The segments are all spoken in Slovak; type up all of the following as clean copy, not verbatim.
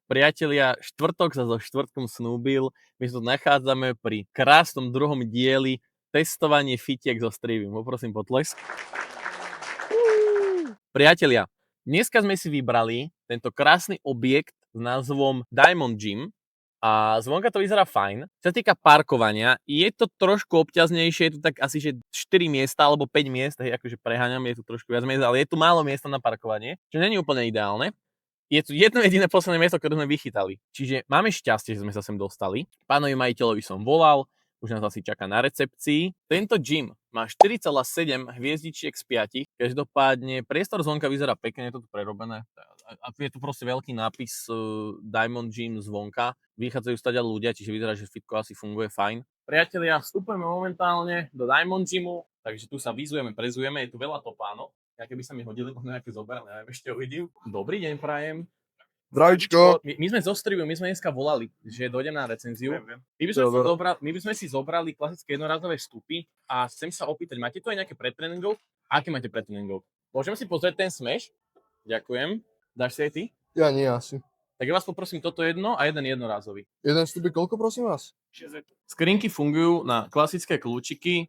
Priatelia, štvrtok sa so štvrtkom snúbil. My sa tu nachádzame pri krásnom druhom dieli testovanie fitiek so strivím. Poprosím potlesk. Priatelia, dneska sme si vybrali tento krásny objekt s názvom Diamond Gym a zvonka to vyzerá fajn. Čo sa týka parkovania, je to trošku obťažnejšie, je tu tak asi že 4 miesta alebo 5 miest, hej, akože preháňam, je tu trošku viac miest, ale je tu málo miesta na parkovanie, čo nie je úplne ideálne. Je tu jedno jediné posledné miesto, ktoré sme vychytali. Čiže máme šťastie, že sme sa sem dostali. Pánovi majiteľovi som volal, už nás asi čaká na recepcii. Tento gym má 4,7 hviezdičiek z 5. Každopádne priestor zvonka vyzerá pekne, je to tu prerobené. A je tu proste veľký nápis Diamond Gym zvonka. Vychádzajú stať ľudia, čiže vyzerá, že fitko asi funguje fajn. Priatelia, vstupujeme momentálne do Diamond Gymu, takže tu sa vyzujeme, prezujeme, je tu veľa topánov. Aké by sa mi hodili, možno nejaké zoberné, neviem, ešte uvidím. Dobrý deň, prajem. Zdravíčko. My sme zo Strivu, my sme dneska volali, že dojdem na recenziu. My by sme si zobrali klasické jednorazové vstupy a chcem sa opýtať, máte tu aj nejaké predtréningov? Aké máte predtréningov? Môžeme si pozrieť ten Smash? Ďakujem. Dáš si aj ty? Ja nie, asi. Tak ja vás poprosím toto jedno a jeden jednorazový. Jeden vstup je koľko, prosím vás? 6. Skrinky fungujú na klasické kľúčiky.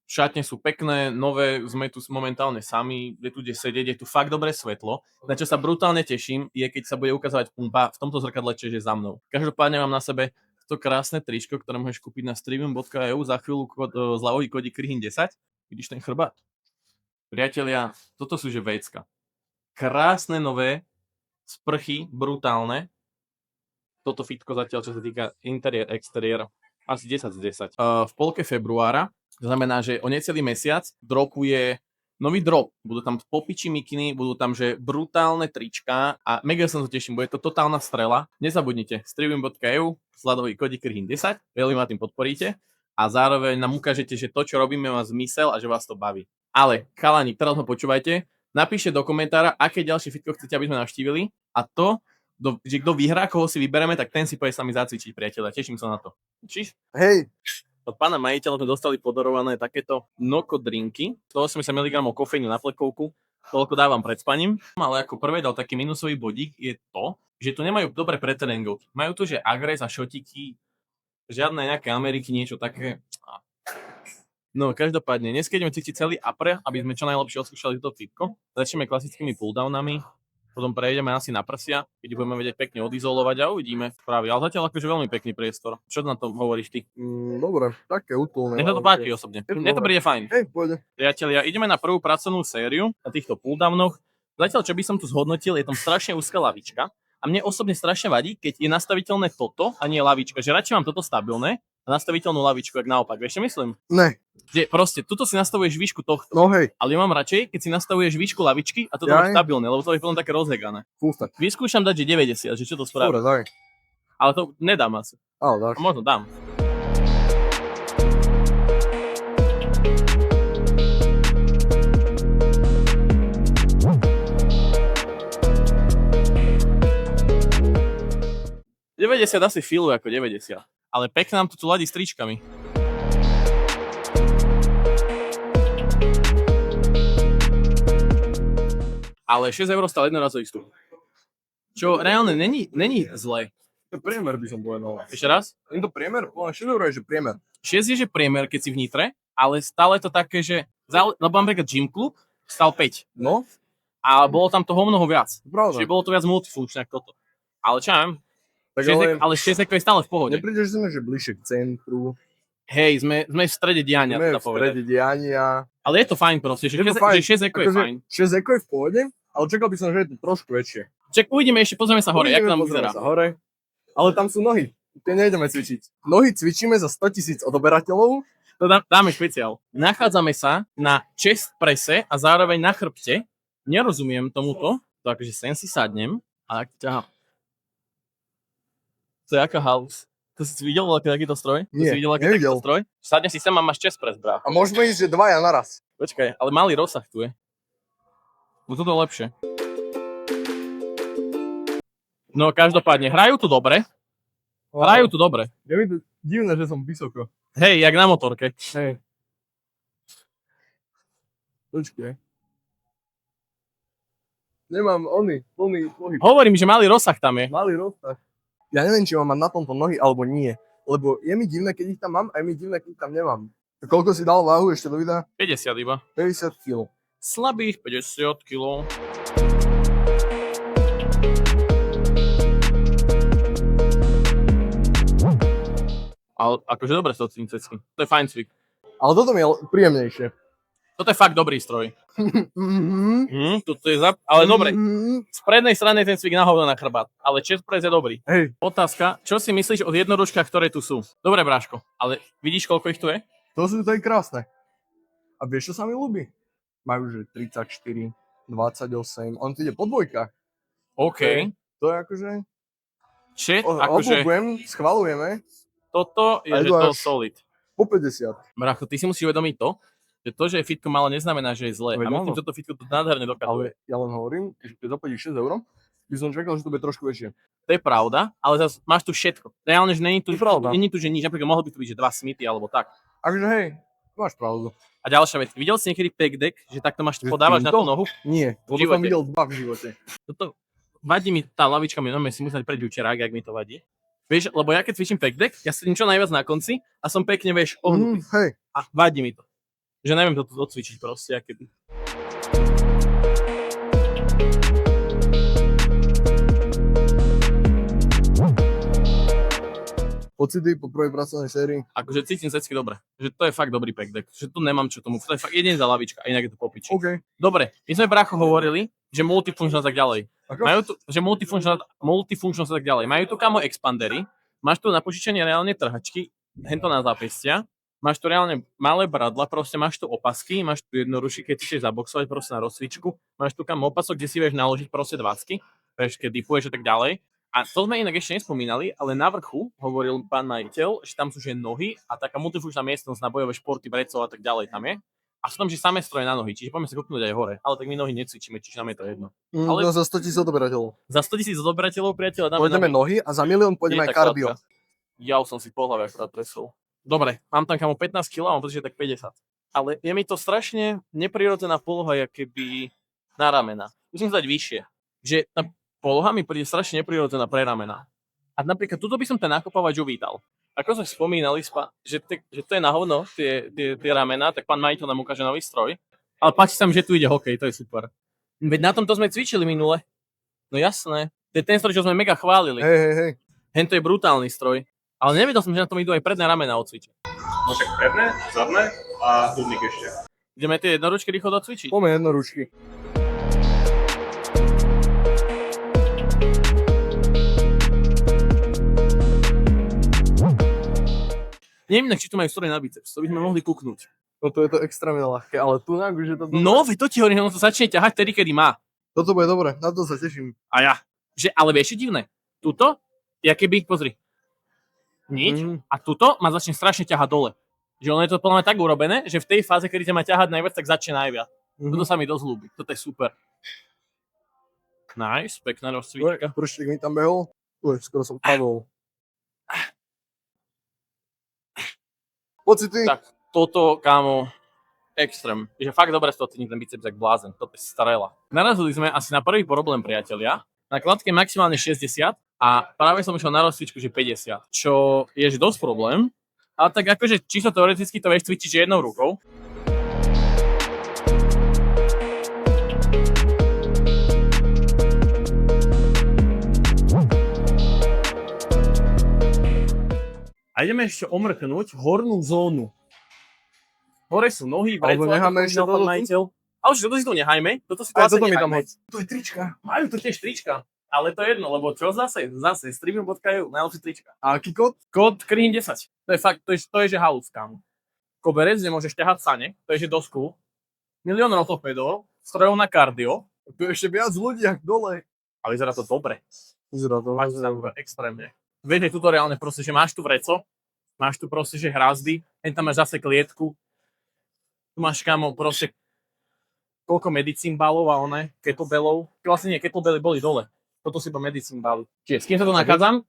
Šatne sú pekné, nové, sme tu momentálne sami, je tu kde sedieť, je tu fakt dobré svetlo. Na čo sa brutálne teším, je keď sa bude ukazovať pumpa v tomto zrkadle, čiže za mnou. Každopádne mám na sebe to krásne tričko, ktoré môžeš kúpiť na strivium.eu, za chvíľu zľavový kódik KRIHIN10. Vidíš ten chrbát? Priatelia, toto sú že vecka. Krásne nové sprchy, brutálne. Toto fitko zatiaľ, čo sa týka interiér, exteriér, asi 10 z 10. V polke februára, to znamená, že o necelý mesiac dropuje nový drop. Budú tam popiči mikiny, budú tam že brutálne trička a mega sa to teším, bude to totálna strela. Nezabudnite, strivium.eu, sladový kódik KRIHIN10, veľmi ma tým podporíte a zároveň nám ukážete, že to, čo robíme, má zmysel a že vás to baví. Ale, chalani, teraz ho počúvajte, napíšte do komentára, aké ďalšie fitko chcete, aby sme navštívili a to, že kto vyhrá, koho si vybereme, tak ten si pôjde s nami zacvičiť, priateľa. Teším sa na to. Čiže? Hej. Od pána majiteľa sme dostali podarované takéto Noko drinky, 180 mg kofeínu na plekovku, toľko dávam pred spaním, ale ako prvé dal taký minusový bodík je to, že tu nemajú dobre pretréningov. Majú tu, že agres a šotiky, žiadne nejaké Ameriky, niečo také. No, každopádne, dnes ideme cítiť celý apre, aby sme čo najlepšie odskúšali toto fitko. Začneme klasickými pulldownami, potom prejdeme asi na prsia, keď budeme vedieť pekne odizolovať a uvidíme správy. Ale zatiaľ akože veľmi pekný priestor. Čo na tom hovoríš ty? Dobre, také útulné. Mne sa to páči osobne. Mne to príde fajn. Hej, pôjde. Priatelia, ideme na prvú pracovnú sériu na týchto pulldownoch. Zatiaľ, čo by som tu zhodnotil, je tam strašne úzka lavička. A mne osobne strašne vadí, keď je nastaviteľné toto a nie lavička. Že radšej mám toto stabilné a nastaviteľnú lavičku, jak naopak. Vieš, čo myslím? Ne. Že proste, tuto si nastavuješ výšku tohto. No hej. Ale ja mám radšej, keď si nastavuješ výšku lavičky a toto máš stabilné, lebo to je potom také rozhegané. Fústa. Vyskúšam dať, že 90, že čo to spraví. Dobre, daj. Ale to nedám asi. Ale dáš. A možno dám. ...90 asi filu ako 90. Ale pekne nám to tu ladí s tričkami. Ale 6 € stále jednorazový vstup. Čo reálne není zlé. To je priemer, by som povedal. Ešte raz? Je to priemer? 6 € je, že priemer. 6 je, že priemer, keď si v Nitre, ale stále to také, že... Lebo mám napríklad gym klub, stal 5. No. A bolo tam toho mnoho viac. Pravda. Čiže bolo to viac multifunkčné ako toto. Ale čo ja viem? Tak 6 je stále v pohode. Neprídeš, že sme že bližšie k centru. Hej, sme v strede diania. Sme v strede diania. Ale je to fajn proste, že 6 eko je fajn. 6 eko je v pohode, ale čakal by som, že je to trošku väčšie. Čak, uvidíme ešte, pozrieme sa hore, jak nám vyzerá. Sa hore. Ale tam sú nohy. Tie nejdeme cvičiť. Nohy cvičíme za 100 000 odoberateľov. To dáme špeciál. Nachádzame sa na chest presse a zároveň na chrbte. Nerozumiem tomuto, takže sem si sadnem a tak ťahám. To je aká halus. To si videl takýto stroj? Nie, nevidel. Stroj? Sadne si sem a máš chest press, brácho. A môžeme ísť, že dvaja naraz. Počkaj, ale malý rozsah tu je. No toto je lepšie. No každopádne, hrajú tu dobre. Je mi to divné, že som vysoko. Hej, jak na motorke. Hej. Počkaj. Nemám plný pohyb. Hovorím, že malý rozsah tam je. Malý rozsah. Ja neviem, či mám mať na tomto nohy, alebo nie. Lebo je mi divné, keď ich tam mám, a je mi divné, keď ich tam nemám. Koľko si dal váhu ešte do videa? 50 iba. 50 kg. Slabých 50 kg. Ale akože dobre sú cecky. To je fajn cvik. Ale toto mi je príjemnejšie. Toto je fakt dobrý stroj. Toto je ale dobre. Z prednej strany je ten cvik na hovno na chrbát. Ale chest press je dobrý. Hej. Otázka, čo si myslíš o jednoručkách, ktoré tu sú? Dobre, Bráško, ale vidíš, koľko ich tu je? To je krásne. A vieš, čo sa mi ľúbi? Majú že 34, 28, on tu ide po dvojkách. OK. To je akože... Akože... Schvalujeme. Toto je, že to solid. Po 50. Brácho, ty si musíš uvedomiť to, že je fitko malo, neznamená, že je zlé. A myslím, že toto fitko to nádherne dokazuje. Ale ja len hovorím, že keď zaplatíš 6 €, by som čakal, že to bude trošku väčšie. To je pravda, ale zase máš tu všetko. Reálne, že není tu, že nič. Napríklad mohol by tu byť, že 2 Smithy alebo tak. Akože hej, máš pravdu. A ďalšia vec, videl si niekedy pec deck, že takto máš, podávaš na tú nohu? Nie, to som videl 2 v živote. Toto, vadí mi tá lavička, si musím dať preť včerák, ak mi to vadí. Vieš, lebo ja keď cvičím pec deck, ja sedím čo najviac na konci a som pekne, vieš, ohnutý. Hej. A vadí mi to. Že neviem to tu docvičiť proste, akéby. Pocity po prvej pracovnej sérii? Akože cítim cecky dobre. Že to je fakt dobrý pec deck. Že tu nemám čo tomu. To je fakt jedine za lavička a inak je to popiči. OK. Dobre, my sme Brácho hovorili, že multifunkčnosť tak ďalej. Ako? Majú tu, že multifunkčnosť tak ďalej. Majú tu kamo expandery, máš tu na požičanie reálne trhačky, hento na zápestia, máš tu reálne malé bradla, proste máš tu opasky, máš tu jednoručky, keď si chceš zaboxovať proste na rozcvičku, máš tu kamo opasok, kde si vieš naložiť proste 20, vieš, keď dipuješ a tak ďalej. A to sme inak ešte nespomínali, ale na vrchu hovoril pán majiteľ, že tam sú že nohy a taká multifunkčná miestnosť na bojové športy, brecov a tak ďalej tam je. A sú tam, že samé stroje na nohy, čiže poďme sa kúknúť aj hore. Ale tak my nohy necvičíme, čiže nám je to jedno. Ale za 100 000 odoberateľov. Za 100 000 odoberateľov, priateľa, dáme pôjdeme nohy a za milión pôjdeme aj kardio. Ja už som si po hlave akorát tresol. Dobre, mám tam kamo 15 kg a mám pocit, že tak 50. Ale je mi to strašne neprirodzená poloha, keby na ramena. Musím sa dať vyššie. Že tá poloha mi príde strašne neprirodzená pre ramena. A napríklad tuto by som ten nakopávač uvítal. Ako sme spomínali, že to je na hovno, tie ramená, tak pán majiteľ nám ukáže nový stroj. Ale páči sa mi, že tu ide hokej, to je super. Veď na tomto sme cvičili minule. No jasné. To je ten stroj, čo sme mega chválili. Hej. Hento je brutálny stroj. Ale nevedel som, že na tom idú aj predné ramená odcvičiť. No tak predné, zadné a hrudník ešte. Ideme tie jednoručky rýchlo docvičiť? Poďme jednoručky. Neviem, či tu majú stroj na biceps, to by sme mohli kúknúť. Toto je to extrémne ľahké, ale tu že to... No, veď to ti hovorím, on to začne ťahať tedy, kedy má. Toto bude dobre, na to sa teším. A ja. Ale vieš, je divné. Tuto, keby, pozri. Nič. A tuto ma začne strašne ťahať dole. Že ono je to podľa mňa tak urobené, že v tej fáze, kedy ťa má ťahať najviac, tak začne najviac. Toto sa mi dosť ľúbi. Toto je super. Nice, pekná rozcvička. Prštík mi tam behol. Skoro som padol. Pocity? Tak toto, kámo, extrém. Je fakt dobre z toho cítiť ten biceps jak blázen. Toto je strela. Narazili sme asi na prvý problém, priatelia. Na kladke maximálne 60 a práve som išiel na rozcvičku, že 50. Čo je že dosť problém. Ale tak akože čisto teoreticky to vieš cvičiť že jednou rukou. A ideme ešte omrknúť hornú zónu. Hore sú nohy, alebo necháme ešte toto majiteľ. Ale už toto si tu nehajme. Toto si tu asi nehajme. To je trička. Majú tu tiež trička. Ale to je jedno, lebo čo zase streaming.eu, najlepšie trička. A aký kód? Kód Krihim 10. To je fakt, to je že halus, kámo. Koberec, kde môžeš ťahať sane, to je že dosku. Milión rotopedov, strojov na kardio. Tu je ešte viac ľudí, jak dole. Ale vyzerá to dobre. Vyzerá to dobre. Extrémne. Viete, tuto reálne proste, že máš tu vreco, máš tu proste, že hrazdy, tam máš zase klietku, tu máš kámo proste koľko medicínbalov a one, kettlebellov. Vlastne nie, kettlebelly boli dole. Toto si iba medicínbaly. Čiže s kým sa to nachádzam?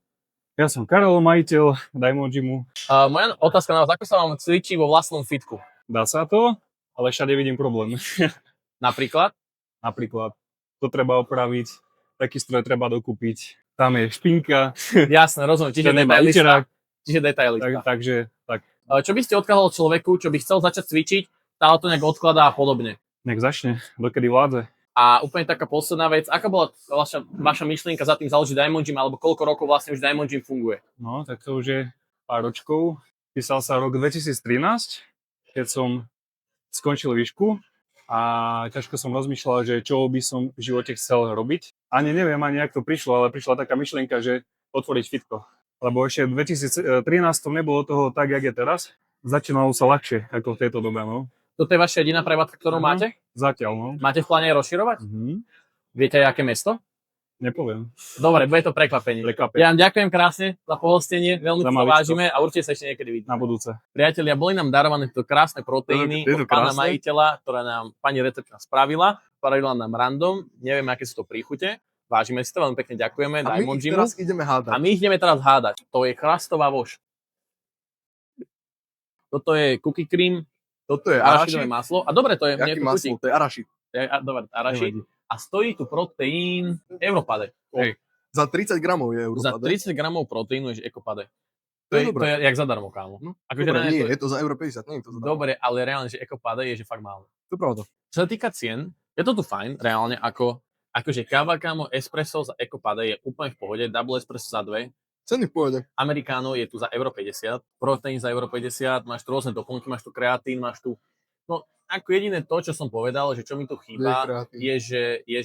Ja som Karol, majiteľ Diamond Gymu. Moja otázka na vás, ako sa vám cvičí vo vlastnom fitku? Dá sa to, ale všade vidím problém. Napríklad? Napríklad to treba opraviť, taký stroj treba dokúpiť, tam je špinka, Jasné, rozumiem, čiže ten nemá detailista. vyčerák, Čiže detailista. takže tak, Čo by ste odkázal človeku, čo by chcel začať cvičiť, stále to nejak odkladá a podobne? nech začne, dokedy vládze. A úplne taká posledná vec, aká bola vaša myšlienka za tým založiť Diamond Gym, alebo koľko rokov vlastne už Diamond Gym funguje? No, tak to už je pár ročkov. Písal sa rok 2013, keď som skončil výšku a ťažko som rozmýšľal, že čo by som v živote chcel robiť. Ani neviem, ani jak to prišlo, ale prišla taká myšlienka, že otvoriť fitko. Lebo ešte v 2013 nebolo toho tak, jak je teraz. Začínalo sa ľahšie ako v tejto dobe, no. Toto je vaša jediná prevádzka, ktorú máte? Zatiaľ, no. Máte v pláne aj rozširovať? Viete, aké mesto? Nepoviem. Dobre, bude to prekvapenie. Ja vám ďakujem krásne za pohostenie, veľmi to vážime a určite sa ešte niekedy vidíme. Na budúce. Priatelia, boli nám darované to krásne proteíny Je to od pána krásne. majiteľa, ktoré nám pani recepčná spravila. Spravila nám random, neviem, aké sú to príchute. Vážime si to, veľmi pekne ďakujeme A my Diamond ich Gymu. teraz ideme hádať. A my ich ideme teraz hádať. To je chrastová vož. Toto je cookie cream, Toto je arašidové arašid. maslo. A dobre, to je, Jaký mne to chutí. maslo? To je arašid. Dobre, arašid. Nevadí. A stojí tu proteín Europade. Hej. Za 30 gramov je Za Europade. 30 gramov proteínu je Ecopade. To je dobré. To je jak zadarmo, kámo. No, Akože Dobre, reálne nie, to je- je to za Euro 50, nie je to za Dobre, ale reálne, že Ecopade je že fakt málo. To je pravda. Čo sa týka cien, je to tu fajn, reálne, akože káva, kámo, espresso za Ecopade je úplne v pohode, double espresso za 2, Ceny v pohode. Americano je tu za euro 50, proteín za euro 50, máš tu rôzne doplnky, máš tu kreatín, máš tu... No, ako jediné to, čo som povedal, že čo mi tu chýba, kreatín. je,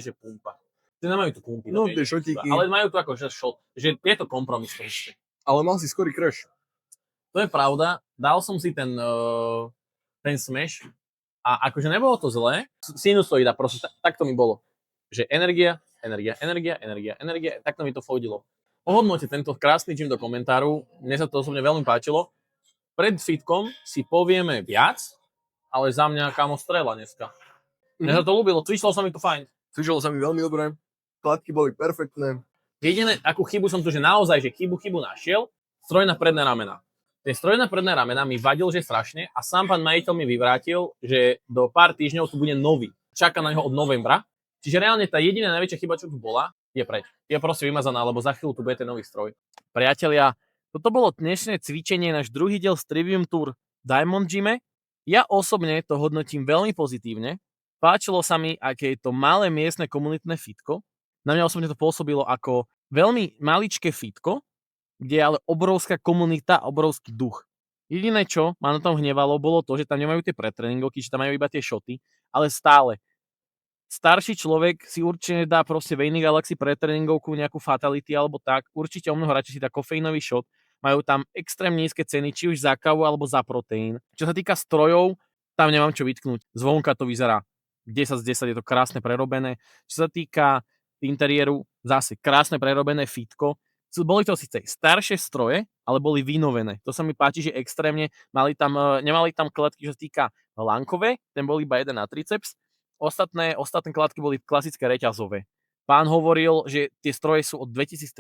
že pumpa. Tí nemajú tu pumpy. No, to tie je šotíky. chýba. Ale majú tu ako že shot, že je to kompromis proste. Ale mal si skorý crash. To je pravda, dal som si ten smash a akože nebolo to zlé, sinusoida, proste takto mi bolo. Že energia, takto mi to foudilo. Ohodnote tento krásny gym do komentáru, mne sa to osobne veľmi páčilo. Pred fitkom si povieme viac, ale za mňa kámo strela dneska. Mne sa to ľúbilo, cvičilo sa mi to fajn. Cvičilo sa mi veľmi dobre. Kladky boli perfektné. Jediné, akú chybu som tu, že naozaj, že chybu našiel, stroj na predné ramena. Ten stroj na predné ramena mi vadil, že strašne a sám pán majiteľ mi vyvrátil, že do pár týždňov tu bude nový. Čaká na neho od novembra. Čiže reálne tá jediná najväčšia chyba, čo tu bola, je preč. Je proste vymazaná, lebo za chvíľu tu bude ten nový stroj. Priatelia, toto bolo dnešné cvičenie, náš druhý diel z Trivium Tour Diamond Gyme. Ja osobne to hodnotím veľmi pozitívne. Páčilo sa mi, aké je to malé miestne komunitné fitko. Na mňa osobne to pôsobilo ako veľmi maličké fitko, kde je ale obrovská komunita, obrovský duch. Jediné, čo ma na tom hnevalo, bolo to, že tam nemajú tie pretréningovky, že tam majú iba tie šoty, ale stále. Starší človek si určite dá proste v inej galaxii pretréningovku, nejakú fatality alebo tak, určite o mnoho radšej si dá kofeínový šot. Majú tam extrémne nízke ceny, či už za kávu alebo za proteín. Čo sa týka strojov, tam nemám čo vytknúť. Zvonka to vyzerá 10 z 10, je to krásne prerobené. Čo sa týka interiéru, zase krásne prerobené fitko. Boli to síce staršie stroje, ale boli vynovené. To sa mi páči, že extrémne nemali tam kladky, čo sa týka lankové, ten bol iba jeden na triceps. Ostatné kladky boli klasické reťazové. Pán hovoril, že tie stroje sú od 2013.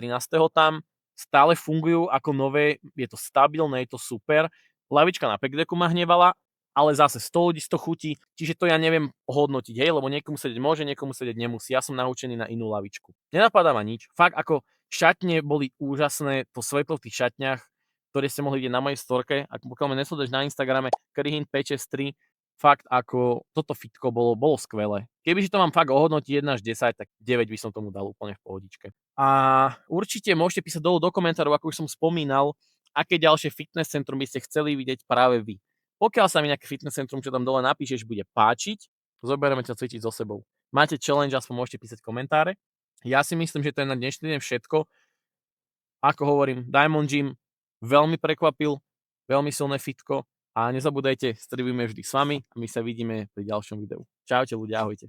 tam, stále fungujú ako nové, je to stabilné, je to super. Lavička na packdecku ma hnevala, ale zase 100 ľudí 100 chutí, čiže to ja neviem hodnotiť, hej, lebo niekomu sedieť môže, niekomu sedieť nemusí. Ja som naučený na inú lavičku. Nenapadá ma nič. Fakt ako šatne boli úžasné, to svetlo v tých šatniach, ktoré ste mohli vidieť na mojej storke, ako pokiaľ ma nesleduješ na Instagrame, Kryhin 563, fakt ako toto fitko bolo skvelé. Kebyže to mám fakt ohodnotiť 1 až 10, tak 9 by som tomu dal úplne v pohodičke. A určite môžete písať dolu do komentárov, ako už som spomínal, aké ďalšie fitness centrum by ste chceli vidieť práve vy. Pokiaľ sa mi nejaké fitness centrum, čo tam dole napíšeš, bude páčiť, zoberieme ťa cvičiť so sebou. Máte challenge, aspoň môžete písať komentáre. Ja si myslím, že to je na dnešný deň všetko. Ako hovorím, Diamond Gym veľmi prekvapil, veľmi silné fitko a nezabúdajte, strivíme vždy s vami a my sa vidíme pri ďalšom videu. Čaute ľudia, ahojte.